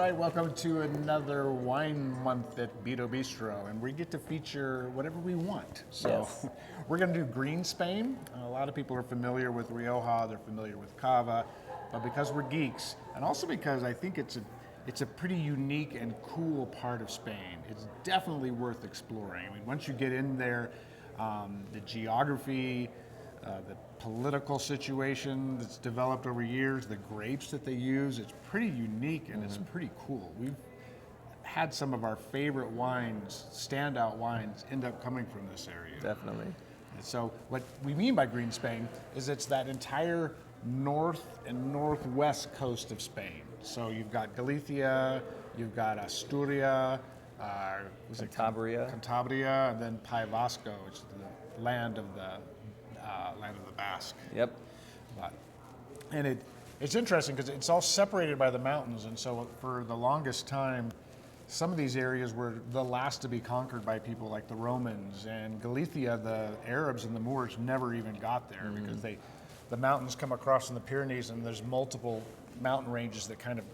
right, welcome to another wine month at Bitto Bistro, and we get to feature whatever we want. So Yes. we're going to do green Spain. A lot of people are familiar with Rioja, they're familiar with Cava, but because we're geeks, and also because I think it's a pretty unique and cool part of Spain. It's definitely worth exploring. I mean, once you get in there, the geography, the political situation that's developed over years, the grapes that they use, it's pretty unique and it's pretty cool. We've had some of our favorite wines, standout wines, end up coming from this area. Definitely. And so what we mean by green Spain is it's that entire north and northwest coast of Spain. So you've got Galicia, you've got Asturias, Cantabria, and then País Vasco, which is the land of the Basque. Yep. And it's interesting because it's all separated by the mountains, and so for the longest time, some of these areas were the last to be conquered by people like the Romans. And Galicia, the Arabs and the Moors never even got there because the mountains come across in the Pyrenees, and there's multiple mountain ranges that kind of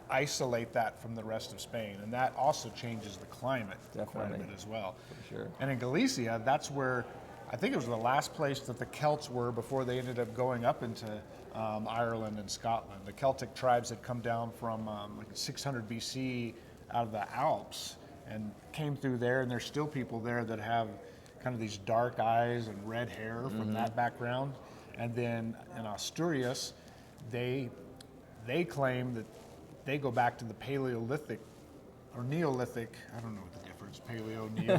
isolate that from the rest of Spain, and that also changes the climate quite a bit as well. For sure. And in Galicia, that's where I think it was the last place that the Celts were before they ended up going up into Ireland and Scotland. The Celtic tribes had come down from like 600 BC out of the Alps and came through there, and there's still people there that have kind of these dark eyes and red hair from that background. And then in Asturias, they claim that they go back to the Paleolithic or Neolithic. I don't know what the difference, Paleo, Neo.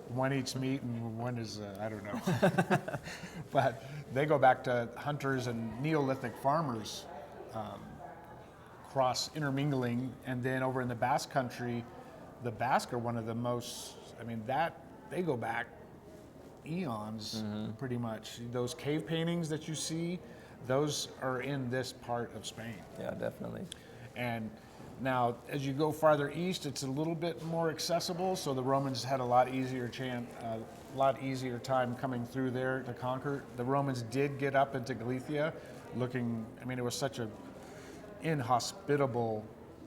One eats meat and one is, I don't know. But they go back to hunters and Neolithic farmers cross intermingling. And then over in the Basque country, the Basque are one of the most, they go back eons pretty much. Those cave paintings that you see, those are in this part of Spain. Yeah, definitely. And now, as you go farther east, it's a little bit more accessible. So the Romans had a lot easier time coming through there to conquer. The Romans did get up into Galicia, it was such a inhospitable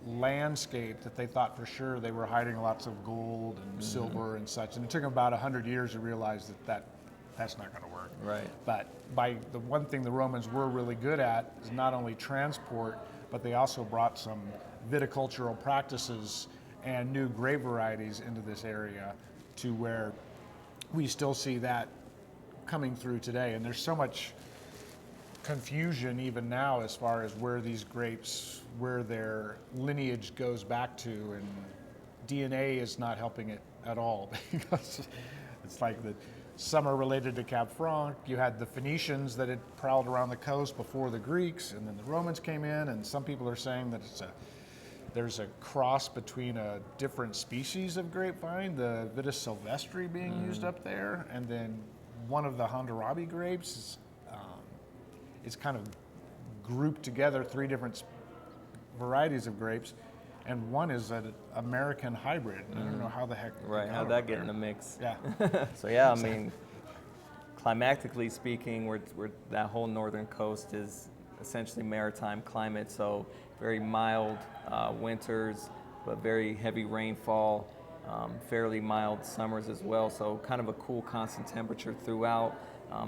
landscape that they thought for sure they were hiding lots of gold and silver and such. And it took them about 100 years to realize that's not going to work. Right. But the one thing the Romans were really good at is not only transport, but they also brought some viticultural practices and new grape varieties into this area to where we still see that coming through today. And there's so much confusion even now as far as where these grapes, where their lineage goes back to, and DNA is not helping it at all because it's like some are related to Cab Franc. You had the Phoenicians that had prowled around the coast before the Greeks, and then the Romans came in, and some people are saying that there's a cross between a different species of grapevine, the Vitis sylvestre being used up there, and then one of the Hammurabi grapes is kind of grouped together, three different varieties of grapes, and one is an American hybrid. I don't know how the heck. Right, how'd that get in the mix? Yeah. So yeah, climatically speaking, we're that whole northern coast is essentially maritime climate, so very mild winters, but very heavy rainfall, fairly mild summers as well, so kind of a cool constant temperature throughout.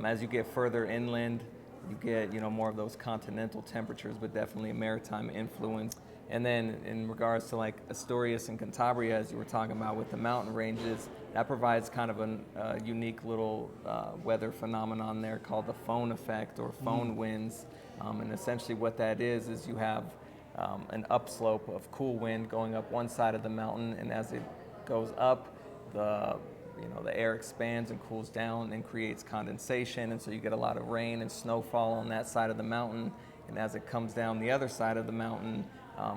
As you get further inland, you get more of those continental temperatures, but definitely a maritime influence. And then in regards to like Asturias and Cantabria, as you were talking about with the mountain ranges, that provides kind of a unique little weather phenomenon there called the foehn effect or foehn winds. And essentially what that is you have an upslope of cool wind going up one side of the mountain, and as it goes up, the air expands and cools down and creates condensation, and so you get a lot of rain and snowfall on that side of the mountain. And as it comes down the other side of the mountain,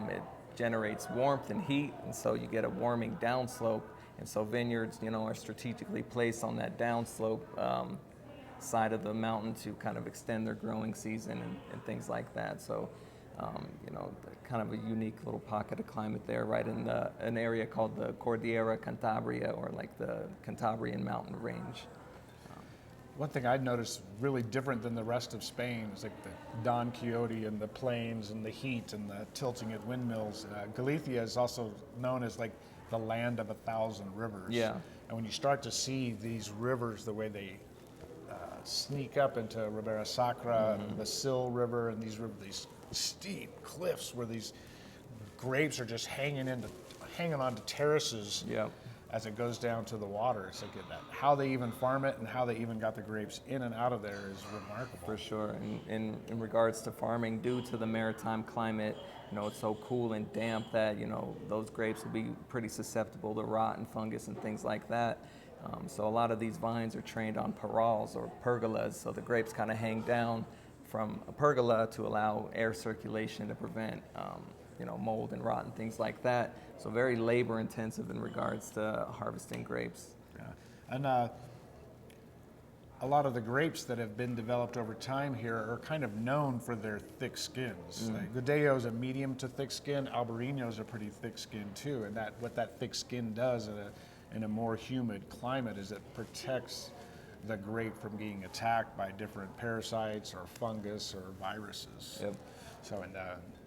it generates warmth and heat, and so you get a warming downslope. And so vineyards, are strategically placed on that downslope side of the mountain to kind of extend their growing season and things like that. So, kind of a unique little pocket of climate there, right in an area called the Cordillera Cantabria, or like the Cantabrian mountain range. One thing I'd noticed really different than the rest of Spain is like the Don Quixote and the plains and the heat and the tilting at windmills. Galicia is also known as like the land of 1,000 rivers. Yeah. And when you start to see these rivers, the way they sneak up into Ribera Sacra, and the Sil River, and these steep cliffs where these grapes are just hanging onto terraces. Yeah. As it goes down to the water. It's like how they even farm it and how they even got the grapes in and out of there is remarkable. For sure. And in regards to farming, due to the maritime climate, it's so cool and damp that, those grapes will be pretty susceptible to rot and fungus and things like that. So a lot of these vines are trained on parrals or pergolas, so the grapes kind of hang down from a pergola to allow air circulation to prevent mold and rot and things like that. So very labor intensive in regards to harvesting grapes. Yeah. And a lot of the grapes that have been developed over time here are kind of known for their thick skins. Like Godello is a medium to thick skin. Albarino is a pretty thick skin too. And what that thick skin does in a more humid climate is it protects the grape from being attacked by different parasites or fungus or viruses. Yep. So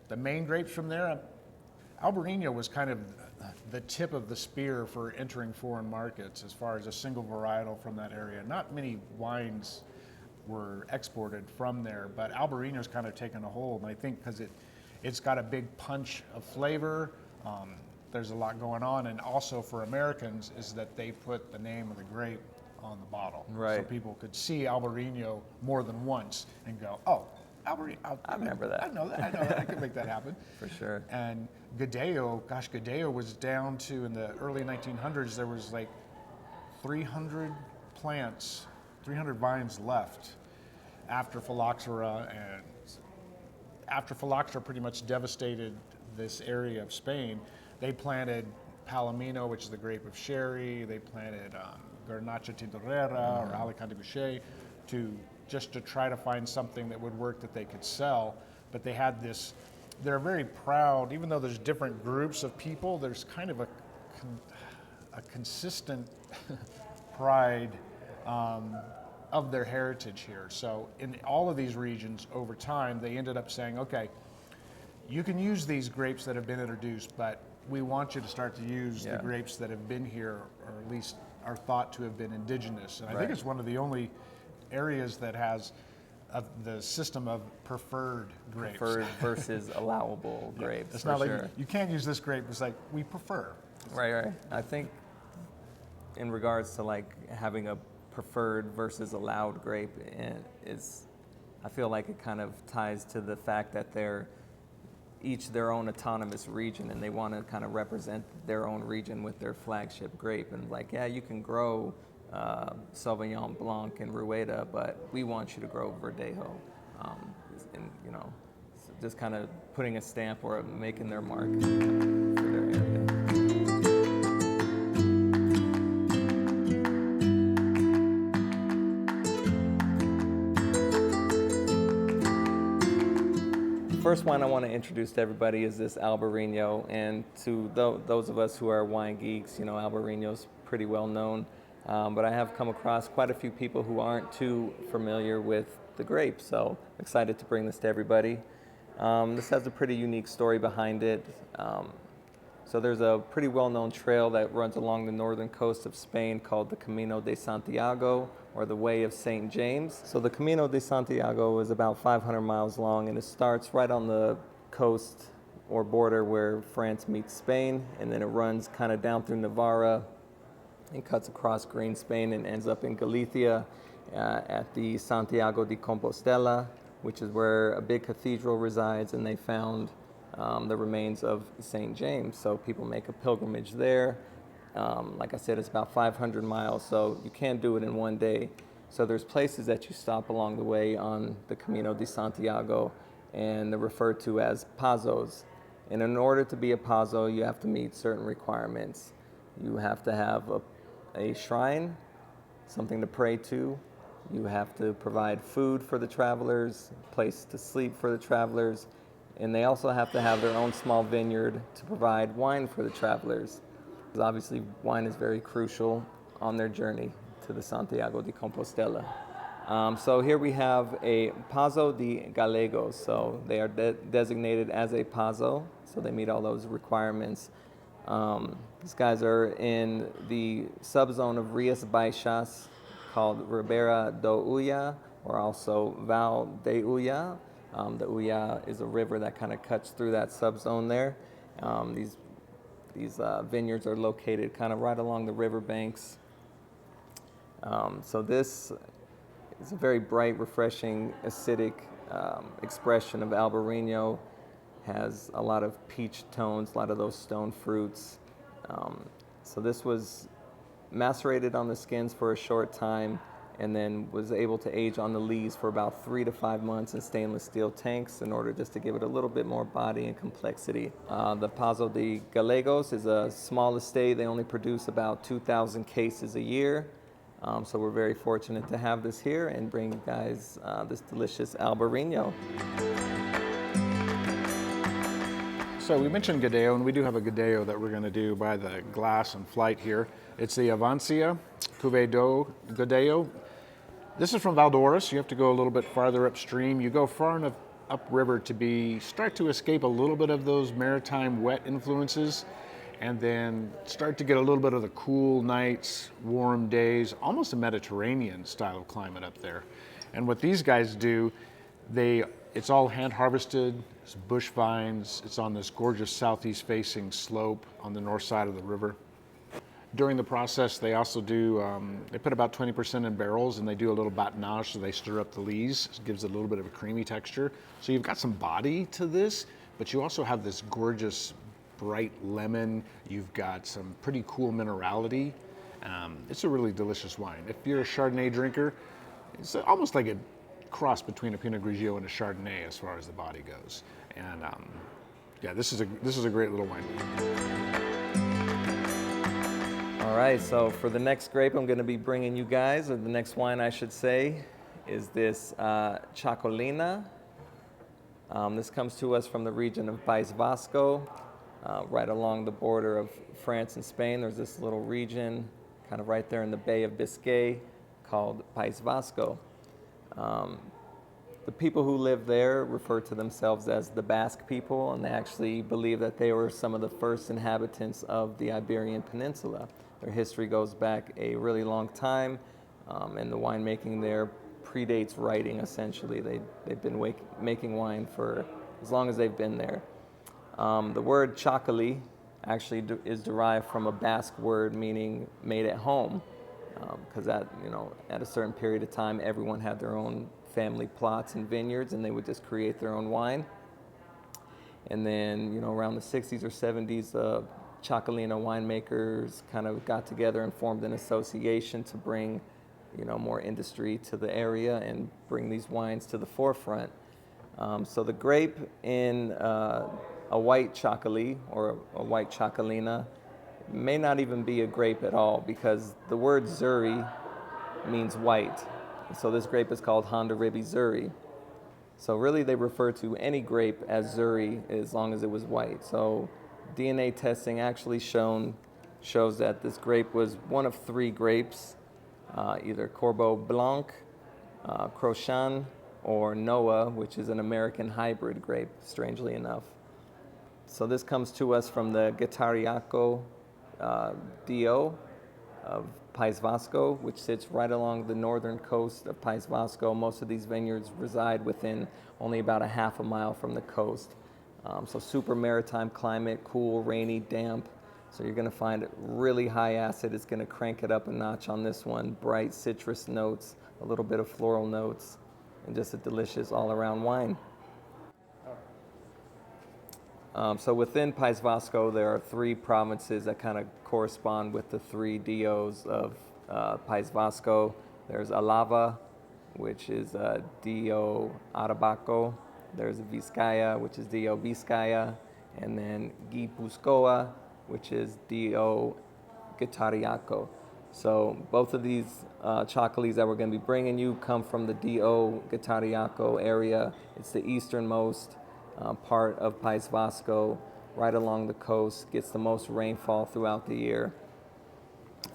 the main grapes from there, Albarino was kind of the tip of the spear for entering foreign markets as far as a single varietal from that area. Not many wines were exported from there, but Albarino's kind of taken a hold. And I think because it's got a big punch of flavor, there's a lot going on. And also for Americans is that they put the name of the grape on the bottle. Right. So people could see Albarino more than once and go, oh, Albarino. I remember that. I know that. I could make that happen. For sure. And Godello was down to, in the early 1900s, there was like 300 vines left after phylloxera. And after phylloxera pretty much devastated this area of Spain, they planted Palomino, which is the grape of sherry. They planted Garnacha Tintorera or Alicante Bouschet to try to find something that would work that they could sell. But they had they're very proud, even though there's different groups of people, there's kind of a consistent pride of their heritage here. So in all of these regions over time, they ended up saying, okay, you can use these grapes that have been introduced, but we want you to start to use the grapes that have been here, or at least are thought to have been indigenous. And I think it's one of the only areas that has the system of preferred grapes. Preferred versus allowable grapes. It's not like you can't use this grape. It's like we prefer. Right. I think in regards to like having a preferred versus allowed grape I feel like it kind of ties to the fact that they're each their own autonomous region, and they want to kind of represent their own region with their flagship grape. And like, yeah, you can grow Sauvignon Blanc and Rueda, but we want you to grow Verdejo. And just kind of putting a stamp or making their mark for their area. First wine I want to introduce to everybody is this Albarino, and to those of us who are wine geeks, Albarino's pretty well known, but I have come across quite a few people who aren't too familiar with the grape, so excited to bring this to everybody. This has a pretty unique story behind it. So there's a pretty well-known trail that runs along the northern coast of Spain called the Camino de Santiago, or the Way of St. James. So the Camino de Santiago is about 500 miles long, and it starts right on the coast or border where France meets Spain, and then it runs kind of down through Navarra and cuts across green Spain and ends up in Galicia at the Santiago de Compostela, which is where a big cathedral resides, and they found the remains of St. James. So people make a pilgrimage there. Like I said, it's about 500 miles, so you can't do it in one day. So there's places that you stop along the way on the Camino de Santiago, and they're referred to as pazos. And in order to be a pazo, you have to meet certain requirements. You have to have a shrine, something to pray to. You have to provide food for the travelers, a place to sleep for the travelers, and they also have to have their own small vineyard to provide wine for the travelers. Because obviously wine is very crucial on their journey to the Santiago de Compostela. So here we have a Paso de Gallegos. So they are designated as a Paso, so they meet all those requirements. These guys are in the subzone of Rias Baixas called Ribera do Ulla, or also Val de Ulla. The Ulla is a river that kind of cuts through that subzone there. These vineyards are located kind of right along the riverbanks. So this is a very bright, refreshing, acidic expression of Albarino. Has a lot of peach tones, a lot of those stone fruits. So this was macerated on the skins for a short time and then was able to age on the lees for about 3 to 5 months in stainless steel tanks in order just to give it a little bit more body and complexity. The Paso de Gallegos is a small estate. They only produce about 2,000 cases a year. So we're very fortunate to have this here and bring you guys this delicious Albarino. So we mentioned Godello, and we do have a Godello that we're going to do by the glass and flight here. It's the Avancia Cuvée d'Eau Godello. This is from Valdoris. You have to go a little bit farther upstream. You go far enough upriver to start to escape a little bit of those maritime wet influences, and then start to get a little bit of the cool nights, warm days, almost a Mediterranean style of climate up there. And what these guys do, it's all hand harvested, it's bush vines, it's on this gorgeous southeast facing slope on the north side of the river. During the process, they also do, they put about 20% in barrels, and they do a little batonnage, so they stir up the lees. It gives it a little bit of a creamy texture. So you've got some body to this, but you also have this gorgeous bright lemon. You've got some pretty cool minerality. It's a really delicious wine. If you're a Chardonnay drinker, it's almost like a cross between a Pinot Grigio and a Chardonnay as far as the body goes. And yeah, this is a great little wine. All right, so for the next grape I'm going to be bringing you guys, or the next wine I should say, is this Txakolina. This comes to us from the region of País Vasco, right along the border of France and Spain. There's this little region kind of right there in the Bay of Biscay called País Vasco. The people who live there refer to themselves as the Basque people, and they actually believe that they were some of the first inhabitants of the Iberian Peninsula. Their history goes back a really long time, and the winemaking there predates writing, essentially. They've been making wine for as long as they've been there. The word Txakoli actually is derived from a Basque word meaning made at home, because at a certain period of time, everyone had their own family plots and vineyards, and they would just create their own wine. And then, around the 60s or 70s, Txakolina winemakers kind of got together and formed an association to bring, more industry to the area and bring these wines to the forefront. So the grape in a white Txakoli or a white Txakolina may not even be a grape at all, because the word Zuri means white. So this grape is called Honda Ribby Zuri. So really they refer to any grape as Zuri as long as it was white. So DNA testing actually shows that this grape was one of 3 grapes, either Corbeau Blanc, Crochan, or Noah, which is an American hybrid grape, strangely enough. So this comes to us from the Getariaco DO of País Vasco, which sits right along the northern coast of País Vasco. Most of these vineyards reside within only about a half a mile from the coast. So super maritime climate, cool, rainy, damp. So you're going to find it really high acid. It's going to crank it up a notch on this one. Bright citrus notes, a little bit of floral notes, and just a delicious all-around wine. So within País Vasco, there are 3 provinces that kind of correspond with the 3 DOs of País Vasco. There's Alava, which is DO Arabaco. There's Vizcaya, which is DO Vizcaya. And then Guipúzcoa, which is DO Getariaco. So both of these Txakolis that we're going to be bringing you come from the DO Getariaco area. It's the easternmost part of País Vasco, right along the coast, gets the most rainfall throughout the year.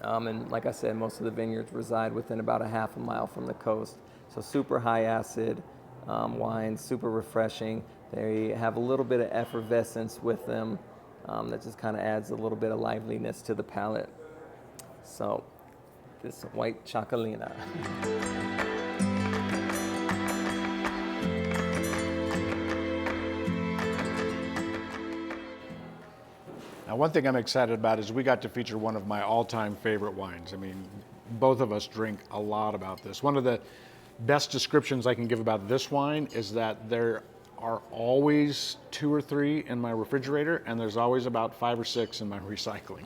And like I said, most of the vineyards reside within about a half a mile from the coast. So super high acid wines, super refreshing. They have a little bit of effervescence with them that just kind of adds a little bit of liveliness to the palate. So this white Txakolina. Now, one thing I'm excited about is we got to feature one of my all-time favorite wines. I mean, both of us drink a lot about this. One of the best descriptions I can give about this wine is that there are always 2 or 3 in my refrigerator, and there's always about 5 or 6 in my recycling.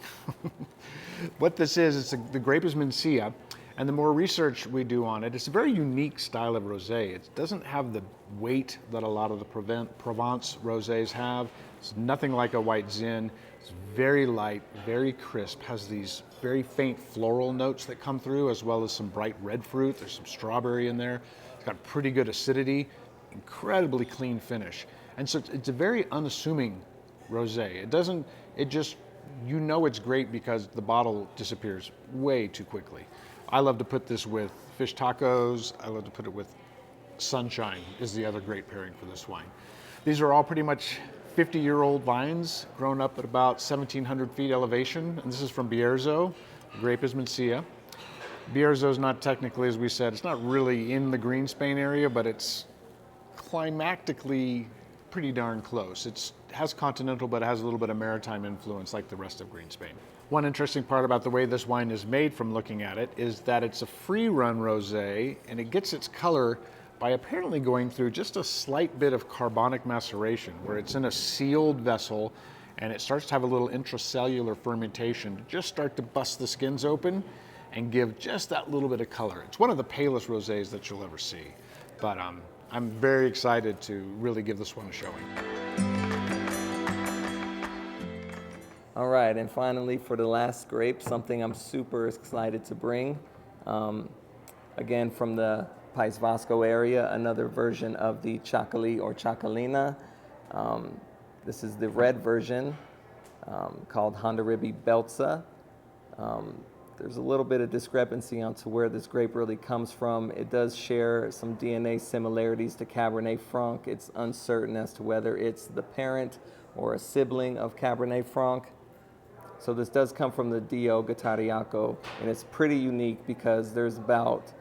What this is, the grape is Mencia, and the more research we do on it, it's a very unique style of rosé. It doesn't have the weight that a lot of the Provence rosés have. It's nothing like a white Zin. It's very light, very crisp, has these very faint floral notes that come through, as well as some bright red fruit. There's some strawberry in there. It's got pretty good acidity, incredibly clean finish. And so it's a very unassuming rosé. You know it's great because the bottle disappears way too quickly. I love to put this with fish tacos. I love to put it with sunshine is the other great pairing for this wine. These are all pretty much 50-year-old vines grown up at about 1,700 feet elevation. And this is from Bierzo. The grape is Mencia. Bierzo is not technically, as we said, it's not really in the Green Spain area, but it's climactically pretty darn close. It has continental, but it has a little bit of maritime influence like the rest of Green Spain. One interesting part about the way this wine is made from looking at it is that it's a free-run rosé, and it gets its color by apparently going through just a slight bit of carbonic maceration, where it's in a sealed vessel, and it starts to have a little intracellular fermentation to just start to bust the skins open and give just that little bit of color. It's one of the palest rosés that you'll ever see, but I'm very excited to really give this one a showing. All right, and finally for the last grape, something I'm super excited to bring. Again, from the País Vasco area, another version of the Txakoli or Txakolina. This is the red version called Hondarribia Beltza. There's a little bit of discrepancy onto where this grape really comes from. It does share some DNA similarities to Cabernet Franc. It's uncertain as to whether it's the parent or a sibling of Cabernet Franc. So this does come from the Dio Gattariaco, and it's pretty unique because there's about,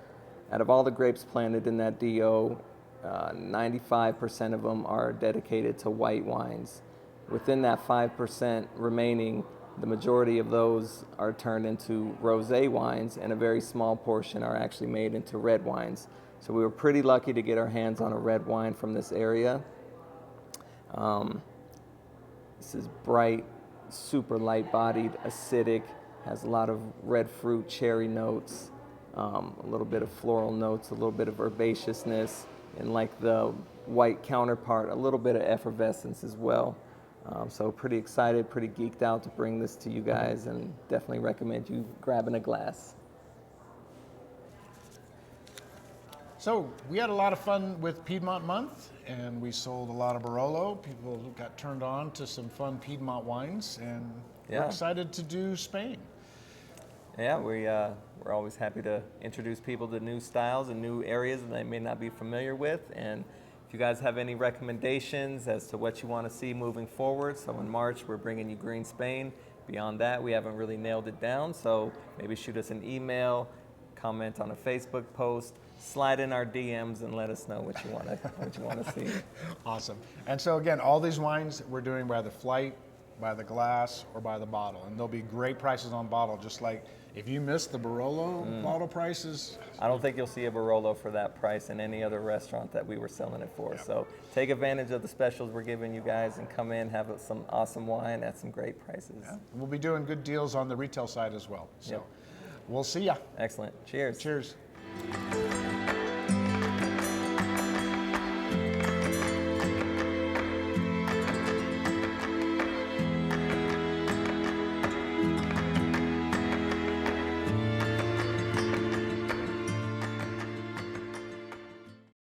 out of all the grapes planted in that Dio, 95% of them are dedicated to white wines. Within that 5% remaining, the majority of those are turned into rosé wines, and a very small portion are actually made into red wines. So we were pretty lucky to get our hands on a red wine from this area. This is bright, super light-bodied, acidic, has a lot of red fruit, cherry notes, a little bit of floral notes, a little bit of herbaceousness, and like the white counterpart, a little bit of effervescence as well. So pretty excited, pretty geeked out to bring this to you guys, and definitely recommend you grabbing a glass. So we had a lot of fun with Piedmont Month, and we sold a lot of Barolo. People got turned on to some fun Piedmont wines, and we're excited to do Spain. Yeah, we're always happy to introduce people to new styles and new areas that they may not be familiar with. And if you guys have any recommendations as to what you want to see moving forward, so in March we're bringing you Green Spain. Beyond that, we haven't really nailed it down, so maybe shoot us an email, comment on a Facebook post, slide in our DMs, and let us know what you want to see. Awesome. And so again, all these wines we're doing by the flight, by the glass, or by the bottle, and there'll be great prices on bottle. Just like if you missed the Barolo bottle prices, I don't think you'll see a Barolo for that price in any other restaurant that we were selling it for. Yep. So take advantage of the specials we're giving you guys and come in, have some awesome wine at some great prices. Yeah. We'll be doing good deals on the retail side as well. So we'll see ya. Excellent. Cheers. Cheers.